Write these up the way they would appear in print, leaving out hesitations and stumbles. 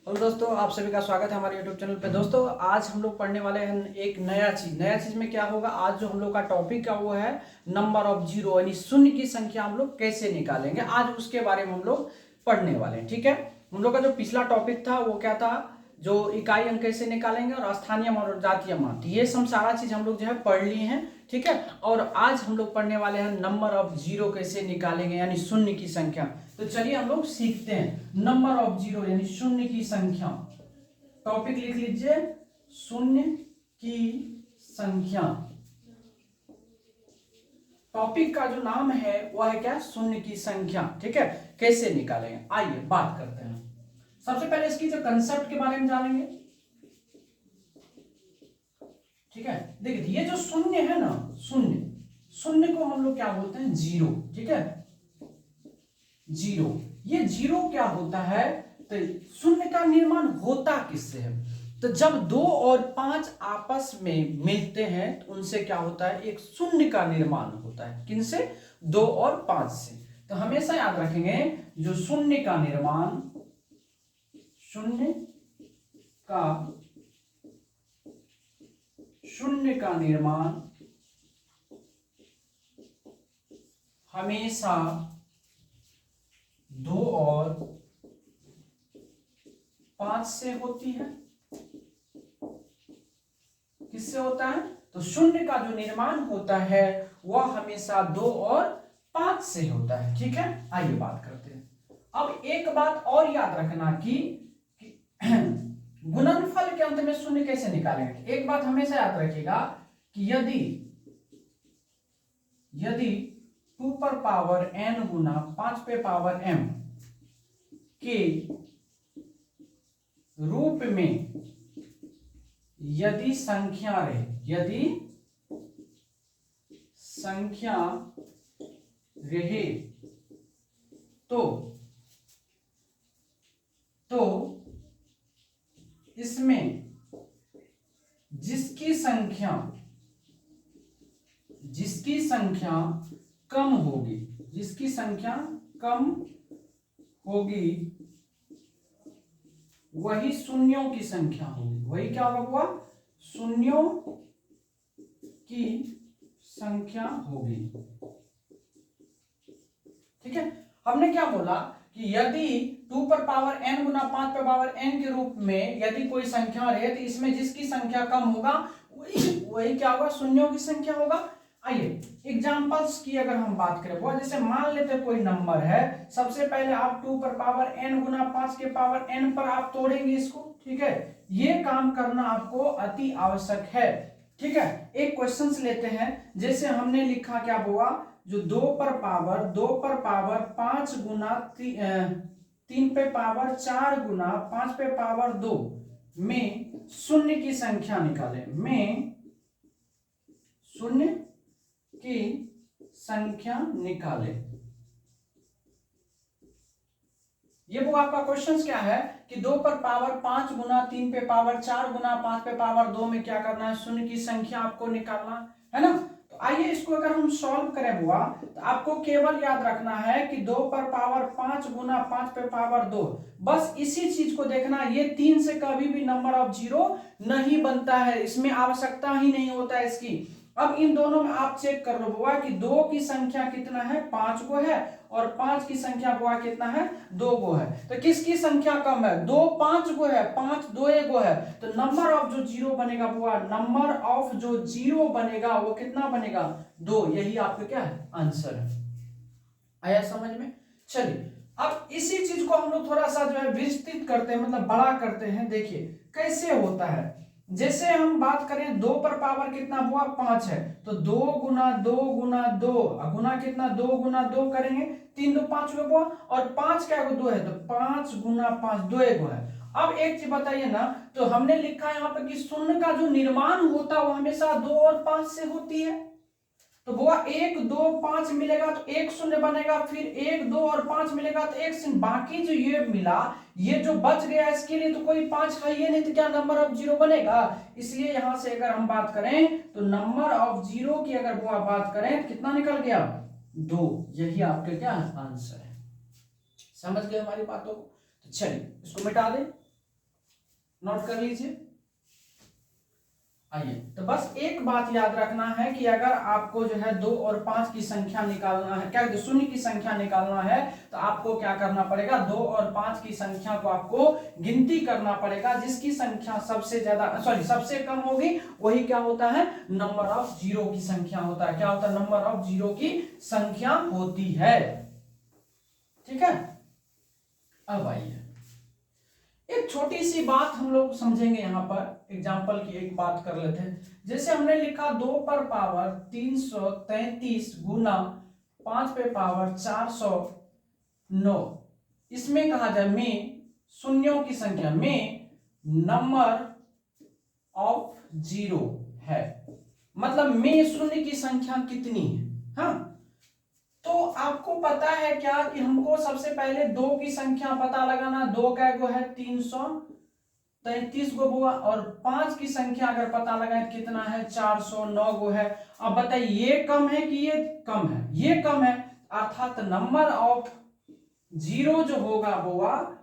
और दोस्तों आप सभी का स्वागत है हमारे YouTube चैनल पे। दोस्तों आज हम लोग पढ़ने वाले हैं एक नया चीज में क्या होगा। आज जो हम लोग का टॉपिक है वो है नंबर ऑफ जीरो, यानी शून्य की संख्या हम लोग कैसे निकालेंगे। आज उसके बारे में हम लोग पढ़ने वाले हैं। ठीक है, हम लोग का जो पिछला टॉपिक था वो क्या था, जो इकाई अंक कैसे निकालेंगे और स्थानीय मान और जातीय मान, ये सब सारा चीज हम लोग जो है पढ़ लिए हैं। ठीक है, और आज हम लोग पढ़ने वाले हैं नंबर ऑफ जीरो कैसे निकालेंगे, यानी शून्य की संख्या। तो चलिए हम लोग सीखते हैं नंबर ऑफ जीरो यानी शून्य की संख्या। टॉपिक लिख लीजिए, शून्य की संख्या। टॉपिक का जो नाम है वह है क्या, शून्य की संख्या। ठीक है, कैसे निकालेंगे आइए बात करते हैं। सबसे पहले इसकी जो कंसेप्ट के बारे में जानेंगे। ठीक है, देखिए ये जो शून्य है ना, शून्य को हम लोग क्या बोलते हैं, जीरो। ठीक है, जीरो, ये जीरो क्या होता है, तो शून्य का निर्माण होता किससे है, तो जब 2 और 5 आपस में मिलते हैं तो उनसे क्या होता है, एक शून्य का निर्माण होता है। किनसे, 2 और 5 से। तो हमेशा याद रखेंगे जो शून्य का निर्माण, शून्य का निर्माण हमेशा 2 और 5 से होती है। किससे होता है, तो शून्य का जो निर्माण होता है वह हमेशा 2 और 5 से होता है। ठीक है, आइए बात करते हैं। अब एक बात और याद रखना कि गुणनफल के अंत में शून्य कैसे निकालेंगे। एक बात हमेशा याद रखिएगा कि यदि 2 पर पावर n गुना 5 पे पावर m के रूप में यदि संख्या रहे तो इसमें जिसकी संख्या कम होगी वही शून्यों की संख्या होगी। वही क्या होगा, शून्यों की संख्या होगी। ठीक है, हमने क्या बोला कि यदि 2 पर पावर n गुना 5 पर पावर n के रूप में यदि कोई संख्या रहे तो इसमें जिसकी संख्या कम होगा वही क्या होगा, शून्यों की संख्या होगा। आइए एग्जांपल्स की अगर हम बात करें, वो जैसे मान लेते कोई नंबर है, सबसे पहले आप 2 पर पावर n गुना 5 के पावर n पर आप तोड़ेंगे इसको। ठीक है, ये काम करना आपको अति आवश्यक है। ठीक है, एक क्वेश्चन लेते हैं, जैसे हमने लिखा क्या हुआ, जो 2 पर पावर 5 गुना 3 पे पावर 4 गुना 5 पे पावर 2 में शून्य की संख्या निकाले, शून्य की संख्या निकाले। ये वो आपका क्वेश्चन क्या है कि 2 पर पावर 5 गुना 3 पे पावर 4 गुना 5 पे पावर 2 में क्या करना है, शून्य की संख्या आपको निकालना है ना। तो आइए इसको अगर हम सॉल्व करें हुआ तो आपको केवल याद रखना है कि 2 पर पावर 5 गुना 5 पे पावर 2, बस इसी चीज को देखना। ये 3 से कभी भी नंबर ऑफ जीरो नहीं बनता है, इसमें आवश्यकता ही नहीं होता है इसकी। अब इन दोनों में आप चेक कर लो बुआ कि 2 की संख्या कितना है, 5 को है, और 5 की संख्या बुआ कितना है, 2 को है। तो किसकी संख्या कम है, 2 5 को है, 5 2 को है। तो नंबर ऑफ जो जीरो बनेगा बुआ, नंबर ऑफ जो जीरो बनेगा वो कितना बनेगा, 2। यही आपका क्या है, आंसर है। आया समझ में। चलिए अब इसी चीज को हम लोग थोड़ा सा जो है विस्तृत करते हैं, मतलब बड़ा करते हैं। देखिए कैसे होता है, जैसे हम बात करें 2 पर पावर कितना हुआ, 5 है, तो 2 गुना 2 गुना 2 गुना कितना, 2 गुना 2 करेंगे, 3 2 5 हुआ, और 5 क्या 2 है, तो 5 गुना 5 2 है। अब एक चीज बताइए ना, तो हमने लिखा है यहाँ पे कि शून्य का जो निर्माण होता है वो हमेशा 2 और 5 से होती है। तो वो 1 2 5 मिलेगा तो एक शून्य बनेगा, फिर 1 2 और 5 मिलेगा तो एक शून्य, बाकी जो ये मिला, ये जो बच गया इसके लिए तो कोई 5 है ये नहीं, तो क्या नंबर ऑफ जीरो बनेगा। इसलिए यहां से अगर हम बात करें तो नंबर ऑफ जीरो की अगर वो बात करें तो कितना निकल गया, 2। यही आपके क्या आंसर है। समझ गए हमारी बातों को। तो चलिए इसको मिटा दें। नोट कर लीजिए। आइए, तो बस एक बात याद रखना है कि अगर आपको जो है 2 और 5 की संख्या निकालना है, क्या शून्य की संख्या निकालना है, तो आपको क्या करना पड़ेगा, 2 और 5 की संख्या को आपको गिनती करना पड़ेगा। जिसकी संख्या सबसे ज्यादा सबसे कम होगी वही क्या होता है, नंबर ऑफ जीरो की संख्या होता है। क्या होता है, नंबर ऑफ जीरो की संख्या होती है। ठीक है, अब आइए एक छोटी सी बात हम लोग समझेंगे। यहां पर एग्जाम्पल की एक बात कर लेते हैं। जैसे हमने लिखा 2 पर पावर 333 गुना 5 पे पावर 409। इसमें कहा जाए में शून्यों की संख्या में नंबर ऑफ जीरो है, मतलब में शून्य की संख्या कितनी है। हाँ, तो आपको पता है क्या कि हमको सबसे पहले 2 की संख्या पता लगाना। 2 का गो है 333 गो हुआ, और 5 की संख्या अगर पता लगाए कितना है, 409 गो है। अब बताइए ये कम है कि ये कम है, ये कम है, अर्थात नंबर ऑफ जीरो जो होगा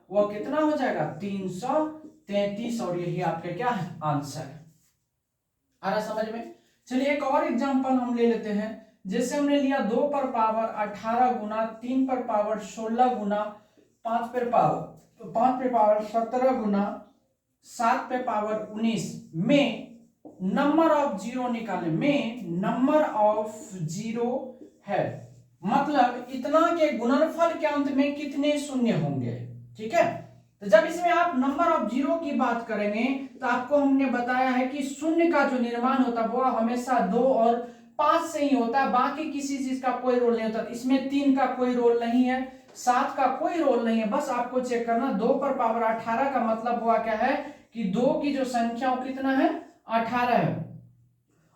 वो कितना हो जाएगा, 333, और यही आपके क्या है, आंसर है। आ रहा समझ में। चलिए एक और एग्जांपल हम ले लेते हैं। जैसे हमने लिया 2 पर पावर 18 गुना 3 पर पावर 16 गुना 5 पर पावर 17 गुना 7 पे पावर 19 में नंबर ऑफ जीरो निकाले। में नंबर ऑफ जीरो है, मतलब इतना के गुणनफल के अंत में कितने शून्य होंगे। ठीक है, तो जब इसमें आप नंबर ऑफ जीरो की बात करेंगे तो आपको हमने बताया है कि शून्य का जो निर्माण होता है वो हमेशा 2 और 5 से ही होता है, बाकी किसी चीज का कोई रोल नहीं होता। इसमें 3 का कोई रोल नहीं है, 7 का कोई रोल नहीं है। बस आपको चेक करना 2 पर पावर 18 का मतलब हुआ क्या है कि 2 की जो संख्या कितना है, 18 है,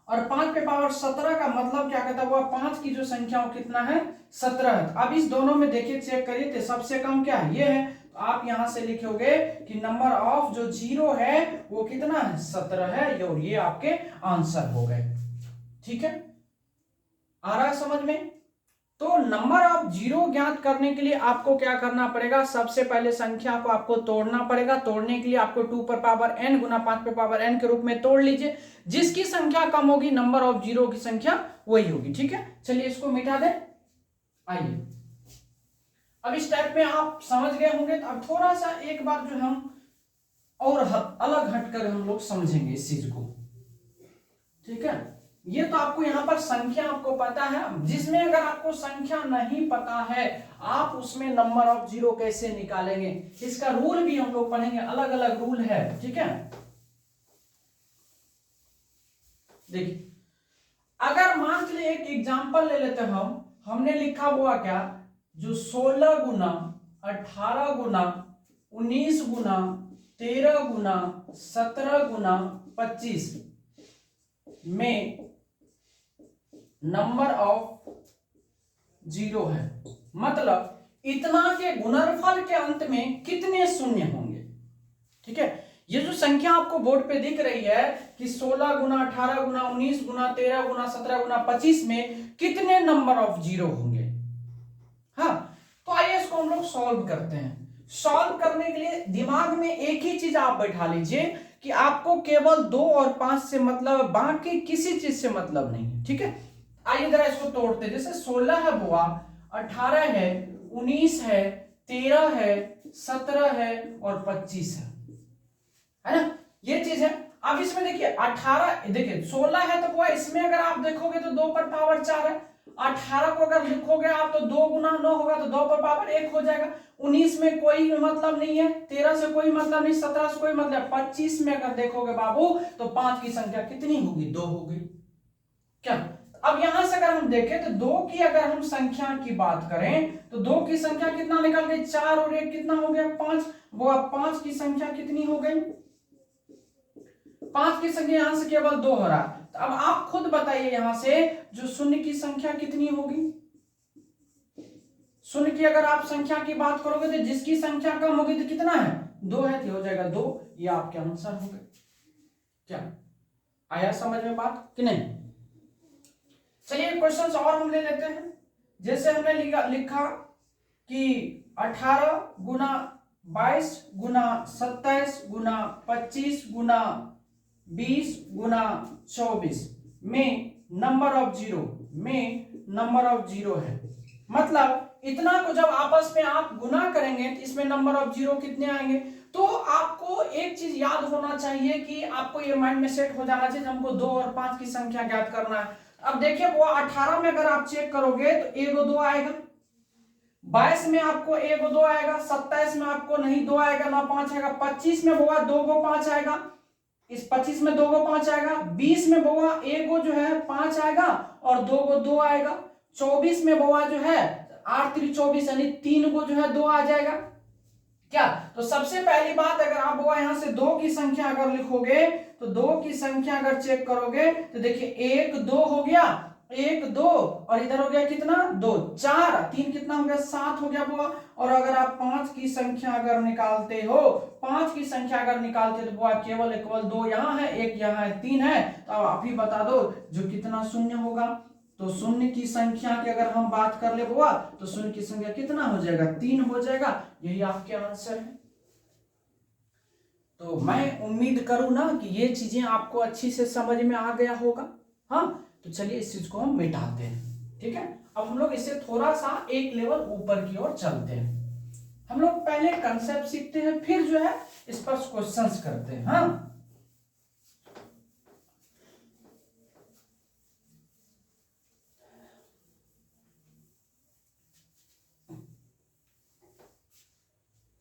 और 5 पे पावर 17 का मतलब क्या कहता है, 5 की जो संख्या कितना है, 17 है। अब इस दोनों में देखिए, चेक करिए तो सबसे कम क्या है, ये है। तो आप यहां से लिखोगे कि नंबर ऑफ जो जीरो है वो कितना है, 17 है, और ये आपके आंसर हो गए। ठीक है, आ रहा है समझ में। तो नंबर ऑफ जीरो ज्ञात करने के लिए आपको क्या करना पड़ेगा, सबसे पहले संख्या को आपको तोड़ना पड़ेगा। तोड़ने के लिए आपको 2 पर पावर n गुना 5 पर पावर n के रूप में तोड़ लीजिए। जिसकी संख्या कम होगी नंबर ऑफ जीरो की संख्या वही होगी। ठीक है, चलिए इसको मिटा दें। आइए, अब इस टाइप में आप समझ गए होंगे। तो अब थोड़ा सा एक बार जो हम और अलग हटकर हम लोग समझेंगे इस चीज को। ठीक है, ये तो आपको यहां पर संख्या आपको पता है, जिसमें अगर आपको संख्या नहीं पता है आप उसमें नंबर ऑफ जीरो कैसे निकालेंगे, इसका रूल भी हम लोग पढ़ेंगे। अलग अलग रूल है। ठीक है, देखिए अगर मान लीजिए एक एग्जांपल ले लेते हैं हमने लिखा हुआ क्या, जो 16 गुना 18 गुना 19 गुना 13 गुना 17 गुना 25 में नंबर ऑफ जीरो है, मतलब इतना के गुणनफल के अंत में कितने शून्य होंगे। ठीक है, ये जो संख्या आपको बोर्ड पे दिख रही है कि 16 गुना 18 गुना 19 गुना 13 गुना 17 गुना 25 में कितने नंबर ऑफ जीरो होंगे। हाँ, तो आइए इसको हम लोग सॉल्व करते हैं। सॉल्व करने के लिए दिमाग में एक ही चीज आप बैठा लीजिए कि आपको केवल 2 और 5 से मतलब, बाकी किसी चीज से मतलब नहीं है। ठीक है, आइए जरा इसको तोड़ते। जैसे 16 है बुआ, 18 है, 19 है, 13 है, 17 है और 25 है ना, ये चीज है। अब इसमें देखिए 18, देखिए 16 है तो बुआ इसमें अगर आप देखोगे तो 2 पर पावर 4 है। 18 को अगर लिखोगे आप तो 2 गुना 9 होगा तो 2 पर पावर 1 हो जाएगा। 19 में कोई मतलब नहीं है, 13 से कोई मतलब नहीं, 17 से कोई मतलब। 25 में अगर देखोगे बाबू तो 5 की संख्या कितनी होगी, 2 होगी। क्या अब यहां से अगर हम देखें तो 2 की अगर हम संख्या की बात करें तो 2 की संख्या कितना निकल गई, 4 और 1 कितना हो गया, 5। वो अब 5 की संख्या कितनी हो गई, 5 की संख्या यहां से केवल 2 हो रहा। तो अब आप खुद बताइए यहां से जो शून्य की संख्या कितनी होगी। शून्य की अगर आप संख्या की बात करोगे तो जिसकी संख्या कम होगी तो कितना है, 2 है, तो हो जाएगा 2। ये आपके आंसर हो गए। क्या आया समझ में बात कि नहीं। चलिए क्वेश्चन और हम ले लेते हैं। जैसे हमने लिखा कि 18 गुना 22 गुना 27 गुना 25 गुना 20 गुना 24 में नंबर ऑफ जीरो है। मतलब इतना को जब आपस में आप गुना करेंगे तो इसमें नंबर ऑफ जीरो कितने आएंगे। तो आपको एक चीज याद होना चाहिए कि आपको ये माइंड में सेट हो जाना चाहिए, हमको 2 और 5 की संख्या ज्ञात करना है। अब देखिए वो 18 में अगर आप चेक करोगे तो 1 2 आएगा, 22 में आपको 1 2 आएगा, 27 में आपको नहीं 2 आएगा ना 5 आएगा, 25 में होगा 2 को 5 आएगा, इस 25 में 2 को 5 आएगा, 20 में होगा 1 को जो है 5 आएगा और 2 को 2 आएगा, 24 में होगा जो है 8 3 24 यानी 3 को जो है 2 आ जाएगा। क्या तो सबसे पहली बात अगर आप वो यहां से 2 की संख्या अगर लिखोगे तो 2 की संख्या अगर चेक करोगे तो देखिए 1 2 हो गया, 1 2 और इधर हो गया कितना 2 4 3 कितना हो गया 7 हो गया बुआ। और अगर आप 5 की संख्या अगर निकालते हो, 5 की संख्या अगर निकालते तो बुआ केवल 2 यहाँ है, 1 यहाँ है, 3 है। तो आप ही बता दो जो कितना शून्य होगा। तो शून्य की संख्या की अगर हम बात कर ले बुआ तो शून्य की संख्या कितना हो जाएगा 3 हो जाएगा। यही आपके आंसर है। तो मैं उम्मीद करूं ना कि ये चीजें आपको अच्छी से समझ में आ गया होगा। हाँ तो चलिए इस चीज को हम मिटाते हैं। ठीक है, अब हम लोग इससे थोड़ा सा एक लेवल ऊपर की ओर चलते हैं। हम लोग पहले कंसेप्ट सीखते हैं फिर जो है इस पर क्वेश्चंस करते हैं। हाँ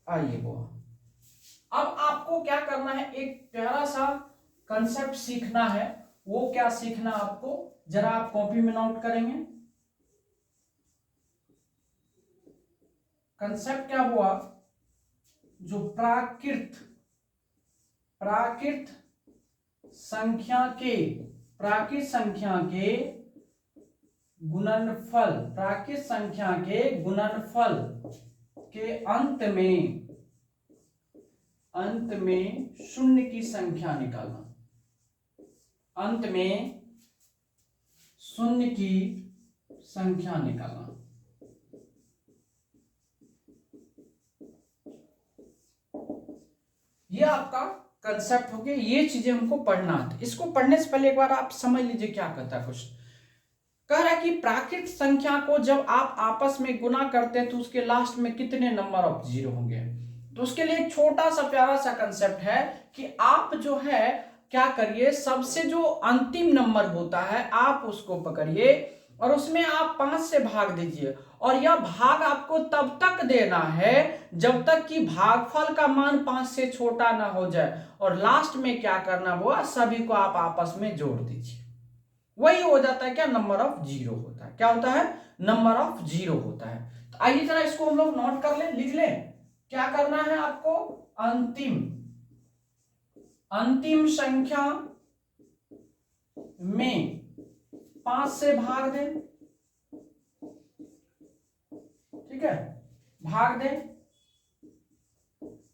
आइए वो अब आपको क्या करना है, एक प्यारा सा कंसेप्ट सीखना है। वो क्या सीखना आपको जरा आप कॉपी में नोट करेंगे। कंसेप्ट क्या हुआ, जो प्राकृत संख्या के गुणनफल के अंत में शून्य की संख्या निकालना, अंत में शून्य की संख्या निकालना। ये आपका कंसेप्ट हो गया। ये चीजें हमको पढ़ना है। इसको पढ़ने से पहले एक बार आप समझ लीजिए क्या कहता है क्वेश्चन। कह रहा है कि प्राकृत संख्या को जब आप आपस में गुना करते हैं तो उसके लास्ट में कितने नंबर ऑफ जीरो होंगे। तो उसके लिए एक छोटा सा प्यारा सा कंसेप्ट है कि आप जो है क्या करिए, सबसे जो अंतिम नंबर होता है आप उसको पकड़िए और उसमें आप 5 से भाग दीजिए। और यह भाग आपको तब तक देना है जब तक कि भागफल का मान 5 से छोटा ना हो जाए। और लास्ट में क्या करना हुआ, सभी को आप आपस में जोड़ दीजिए। वही हो जाता है क्या, नंबर ऑफ जीरो होता है। क्या होता है, नंबर ऑफ जीरो होता है। तो आइए जरा इसको हम लोग नोट कर ले, लिख लें। क्या करना है आपको, अंतिम संख्या में 5 से भाग दें। ठीक है, भाग दें।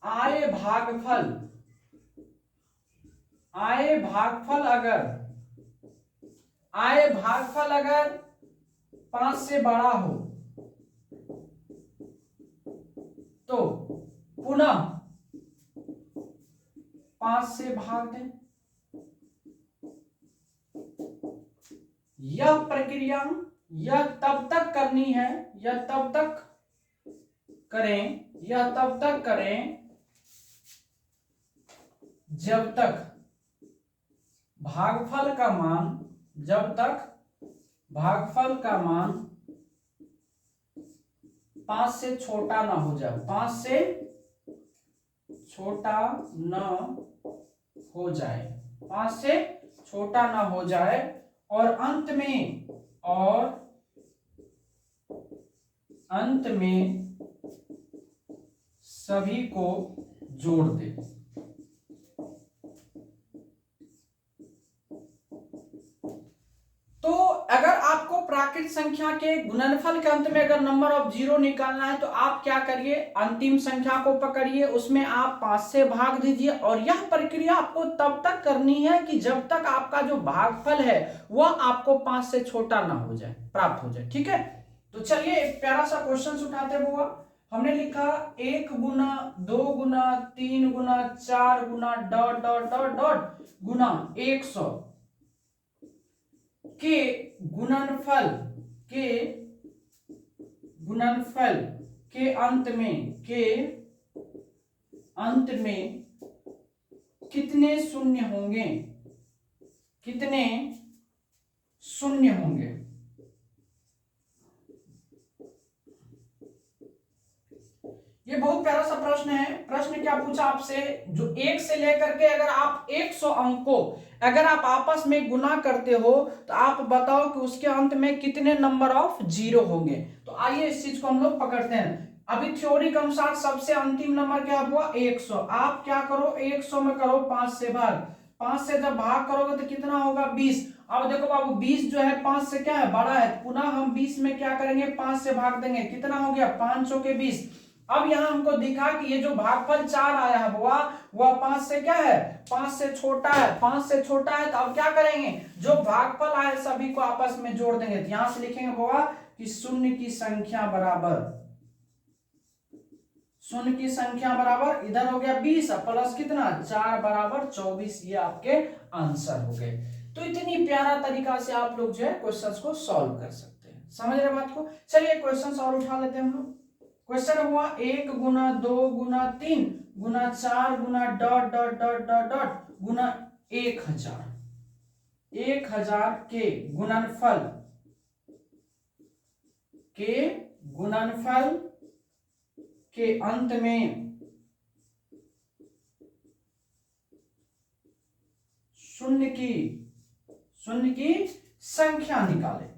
आए भागफल अगर 5 से बड़ा हो तो पुनः 5 से भाग दें। यह प्रक्रिया तब तक करें जब तक भागफल का मान 5 से छोटा ना हो जाए, 5 से छोटा न हो जाए, 5 से छोटा ना हो जाए। और अंत में सभी को जोड़ दे। तो अगर आपको प्राकृत संख्या के गुणनफल के अंत में अगर नंबर ऑफ जीरो निकालना है तो आप क्या करिए, अंतिम संख्या को पकड़िए, उसमें आप 5 से भाग दीजिए। और यह प्रक्रिया आपको तब तक करनी है कि जब तक आपका जो भागफल है वह आपको 5 से छोटा ना हो जाए, प्राप्त हो जाए। ठीक है, तो चलिए एक प्यारा सा क्वेश्चन उठाते हुआ हमने लिखा 1 गुना 2 गुना 3 गुना 4 गुना डॉट डॉट डॉट डॉट गुना 100 के गुणनफल के गुणनफल के अंत में कितने शून्य होंगे, कितने शून्य होंगे। ये बहुत प्यारा सा प्रश्न है। प्रश्न क्या पूछा आपसे, जो 1 से लेकर के अगर आप 100 अंक को अगर आप आपस में गुना करते हो तो आप बताओ कि उसके अंत में कितने नंबर ऑफ जीरो होंगे। तो आइए इस चीज को हम लोग पकड़ते हैं। अभी थ्योरी के अनुसार सबसे अंतिम नंबर क्या हुआ 100। आप क्या करो 100 में करो 5 से भाग, 5 से जब भाग करोगे तो कितना होगा 20। अब देखो बाबू 20 जो है 5 से क्या है बड़ा है, पुनः हम 20 में क्या करेंगे 5 से भाग देंगे, कितना हो गया 5 के 20। अब यहां हमको दिखा कि ये जो भागफल 4 आया है वह 5 से क्या है 5 से छोटा है, 5 से छोटा है। तो अब क्या करेंगे जो भागफल आए सभी को आपस में जोड़ देंगे। तो यहां से लिखेंगे बुआ कि शून्य की संख्या बराबर, शून्य की संख्या बराबर इधर हो गया 20 प्लस कितना 4 बराबर 24। ये आपके आंसर हो गए। तो इतनी प्यारा तरीका से आप लोग जो है क्वेश्चंस को सॉल्व कर सकते हैं। समझ रहे बात को। चलिए क्वेश्चन और उठा लेते हैं हम लोग। क्वेश्चन हुआ 1 गुना 2 गुना 3 गुना 4 गुना dot dot dot dot dot गुना 1000 के गुणनफल के अंत में शून्य की संख्या निकालें।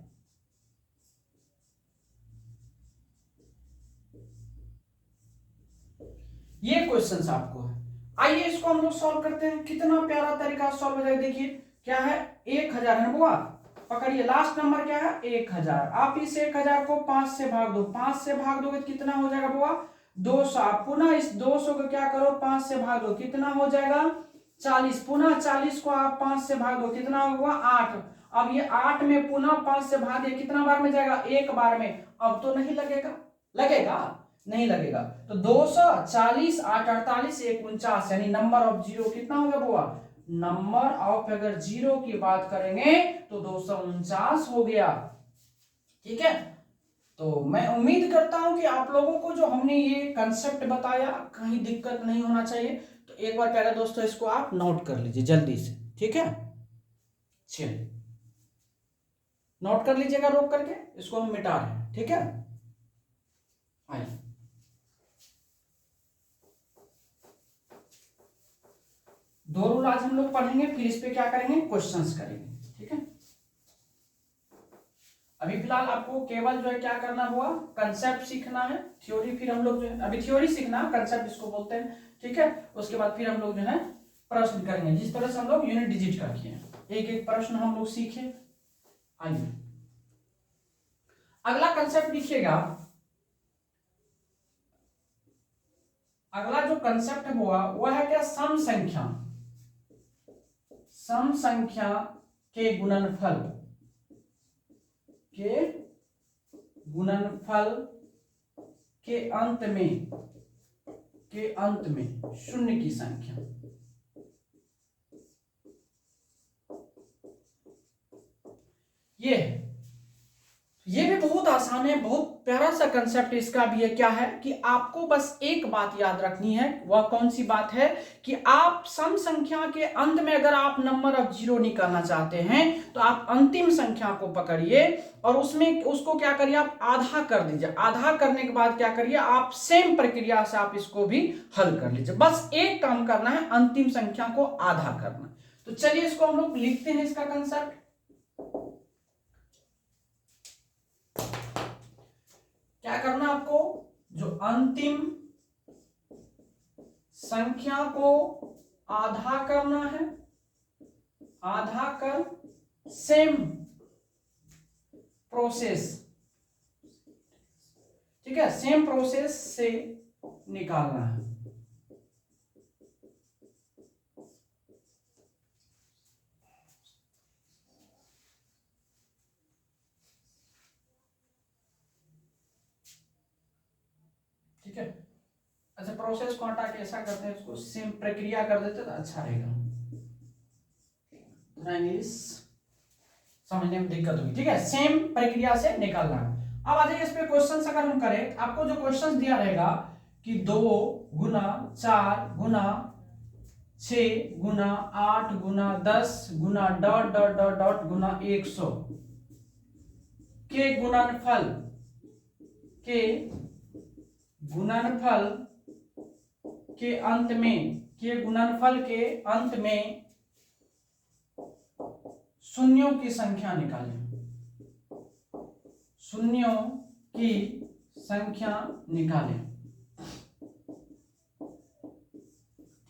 ये क्वेश्चन आपको है। आइए इसको हम लोग सॉल्व करते हैं। कितना प्यारा तरीका सॉल्व हो जाएगा। देखिए क्या है 1000 है बुआ, पकड़िए लास्ट नंबर क्या है 1000। आप इस 1000 को 5 से भाग दो, 5 से भाग दोगे तो कितना हो जाएगा बुआ 200। आप पुनः इस 200 को क्या करो 5 से भाग दो, कितना हो जाएगा 40। पुनः 40 को आप 5 से भाग दो, कितना हुआ 8। अब ये 8 में पुनः 5 से भाग दिया, कितना बार में जाएगा एक बार में। अब तो नहीं लगेगा, लगेगा नहीं लगेगा। तो 240 8 48 1 49 यानी नंबर ऑफ जीरो कितना हो गया बुआ, नंबर ऑफ अगर जीरो की बात करेंगे तो 249 हो गया। ठीक है। तो मैं उम्मीद करता हूं कि आप लोगों को जो हमने ये कंसेप्ट बताया कहीं दिक्कत नहीं होना चाहिए। तो एक बार प्यारे दोस्तों इसको आप नोट कर लीजिए जल्दी से। ठीक है, चलिए नोट कर लीजिएगा रोक करके, इसको हम मिटा रहे हैं। ठीक है, आइए दो रूल आज हम लोग पढ़ेंगे, फिर इस पे क्या करेंगे क्वेश्चंस करेंगे। ठीक है, अभी फिलहाल आपको केवल जो है क्या करना हुआ कंसेप्ट सीखना है। थ्योरी फिर हम लोग जो है अभी थ्योरी सीखना, कंसेप्ट इसको बोलते हैं। ठीक है, उसके बाद फिर हम लोग जो है प्रश्न करेंगे, जिस तरह से हम लोग यूनिट डिजिट का किए हैं। एक एक प्रश्न हम लोग सीखे। आइए अगला कंसेप्ट लिखिएगा। अगला जो कंसेप्ट हुआ वह है क्या सम संख्या, सम संख्या के गुणनफल के अंत में शून्य की संख्या। ये भी बहुत आसान है, बहुत प्यारा सा कंसेप्ट इसका भी है। क्या है कि आपको बस एक बात याद रखनी है। वह कौन सी बात है कि आप सम संख्या के अंत में अगर आप नंबर ऑफ जीरो निकालना चाहते हैं तो आप अंतिम संख्या को पकड़िए और उसमें उसको क्या करिए आप आधा कर दीजिए। आधा करने के बाद क्या करिए आप सेम प्रक्रिया से आप इसको भी हल कर लीजिए। बस एक काम करना है, अंतिम संख्या को आधा करना। तो चलिए इसको हम लोग लिखते हैं इसका कंसेप्ट। क्या करना आपको, जो अंतिम संख्या को आधा करना है, आधा कर सेम प्रोसेस, ठीक है, सेम प्रोसेस से निकालना है। प्रोसेस को हटा के ऐसा करते हैं, इसको सेम प्रक्रिया कर देते तो अच्छा रहेगा, थोड़ा इंग्लिश समझने में दिक्कत होगी। ठीक है, सेम प्रक्रिया से निकालना है। अब आ जाइए इस पे क्वेश्चन अगर हम करें, आपको जो क्वेश्चन दिया रहेगा कि 2 गुना 4 गुना 6 गुना 8 गुना 10 गुना डॉट डॉट डॉट डॉट गुना 100 के गुणनफल के गुणनफल के अंत में शून्यों की संख्या निकालें, शून्यों की संख्या निकालें।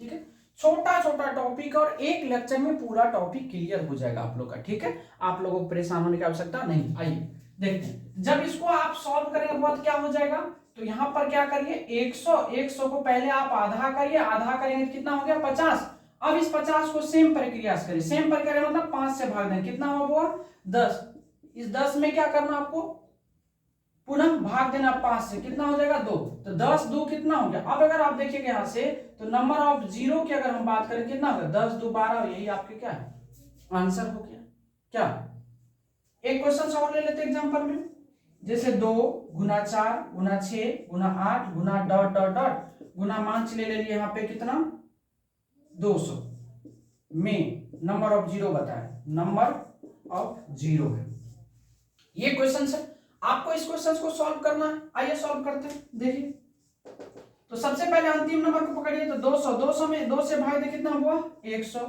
ठीक है, छोटा छोटा टॉपिक और एक लेक्चर में पूरा टॉपिक क्लियर हो जाएगा आप लोग का। ठीक है, आप लोगों को परेशान होने की आवश्यकता नहीं। आइए देखते हैं, जब इसको आप सॉल्व करेंगे बहुत क्या हो जाएगा, तो यहां पर क्या करिए 100 को पहले आप आधा करिए, आधा करेंगे तो कितना हो गया 50। अब इस 50 को सेम प्रक्रिया से करिए, सेम प्रक्रिया मतलब 5 से भाग दें, कितना हुआ 10। इस 10 में क्या करना आपको पुनः भाग देना 5 से, कितना हो जाएगा 2। तो 10 2 कितना हो गया। अब अगर आप देखिएगा यहां से तो नंबर ऑफ जीरो की अगर हम बात करें कितना होगा 10 2 12, यही आपके क्या है आंसर हो गया। क्या एक क्वेश्चन और ले लेते एग्जांपल में, जैसे 2 गुना 4 गुना 6 गुना 8 गुना डॉट डॉट डॉट गुना मान ले लिए यहाँ पे कितना 200 में नंबर ऑफ जीरो बताया, नंबर ऑफ जीरो है ये क्वेश्चन है। आपको इस क्वेश्चन को सॉल्व करना है, आइए सॉल्व करते हैं। देखिए तो सबसे पहले अंतिम नंबर को पकड़िए, तो 200, 200 में 2 से भाग दे कितना हुआ 100।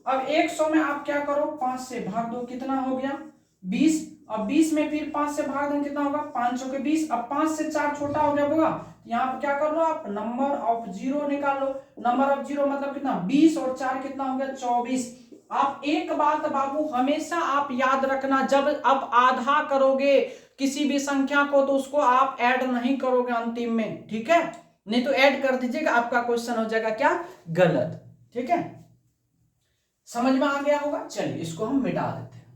अब 100 में आप क्या करो 5 से भाग दो, कितना हो गया 20। अब 20 में फिर 5 से भाग दें कितना होगा 5 के 20। अब 5 से 4 छोटा हो गया होगा, यहाँ पर क्या कर लो आप नंबर ऑफ जीरो निकाल लो। नंबर ऑफ जीरो मतलब कितना 20 और 4 कितना हो गया 24। आप एक बात बाबू हमेशा आप याद रखना, जब अब आधा करोगे किसी भी संख्या को तो उसको आप ऐड नहीं करोगे अंतिम में। ठीक है, नहीं तो ऐड कर दीजिएगा, आपका क्वेश्चन हो जाएगा क्या गलत। ठीक है, समझ में आ गया होगा। चलिए इसको हम मिटा देते हैं।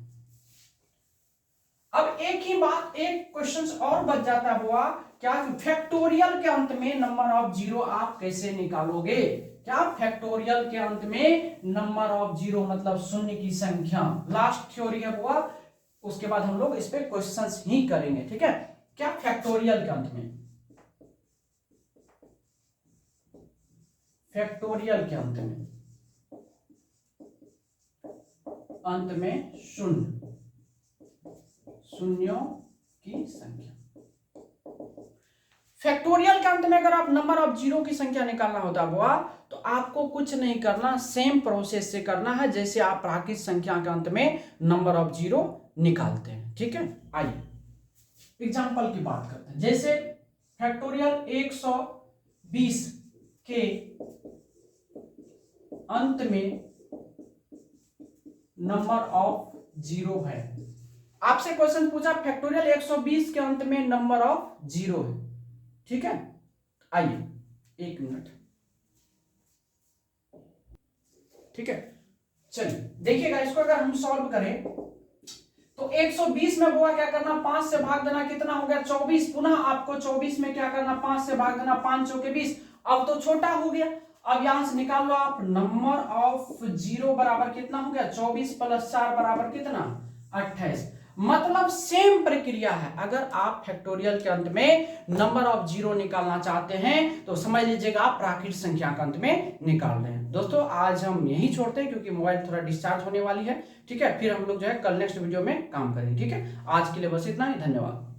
अब एक ही बात, एक क्वेश्चन और बच जाता हुआ क्या, फैक्टोरियल के अंत में नंबर ऑफ जीरो आप कैसे निकालोगे। क्या फैक्टोरियल के अंत में नंबर ऑफ जीरो मतलब शून्य की संख्या, लास्ट थ्योरी है हुआ, उसके बाद हम लोग इस पे क्वेश्चंस ही करेंगे। ठीक है, क्या फैक्टोरियल के अंत में, फैक्टोरियल के अंत में शून्य, शून्यों की संख्या। फैक्टोरियल के अंत में अगर आप नंबर ऑफ जीरो की संख्या निकालना होता हुआ तो आपको कुछ नहीं करना, सेम प्रोसेस से करना है जैसे आप प्राकृत संख्या के अंत में नंबर ऑफ जीरो निकालते हैं। ठीक है, आइए एग्जांपल की बात करते हैं। जैसे फैक्टोरियल 120 के अंत में नंबर ऑफ जीरो है। आपसे क्वेश्चन पूछा फैक्टोरियल 120 के अंत में नंबर ऑफ जीरो है। ठीक है, आइए एक मिनट। ठीक है, चलिए देखिएगा इसको अगर हम सॉल्व करें तो 120 में हुआ क्या करना 5 से भाग देना, कितना हो गया 24। पुनः आपको 24 में क्या करना 5 से भाग देना, 5 के 20। अब तो छोटा हो गया, अब यहां से निकाल लो आप नंबर ऑफ जीरो बराबर कितना हो गया 24 प्लस 4 बराबर कितना 28। मतलब सेम प्रक्रिया है। अगर आप फैक्टोरियल के अंत में नंबर ऑफ जीरो निकालना चाहते हैं तो समझ लीजिएगा आप प्राकृत संख्या के अंत में निकाल रहे हैं। दोस्तों आज हम यही छोड़ते हैं क्योंकि मोबाइल थोड़ा डिस्चार्ज होने वाली है। ठीक है, फिर हम लोग जो है कल नेक्स्ट वीडियो में काम करेंगे। ठीक है, आज के लिए बस इतना ही, धन्यवाद।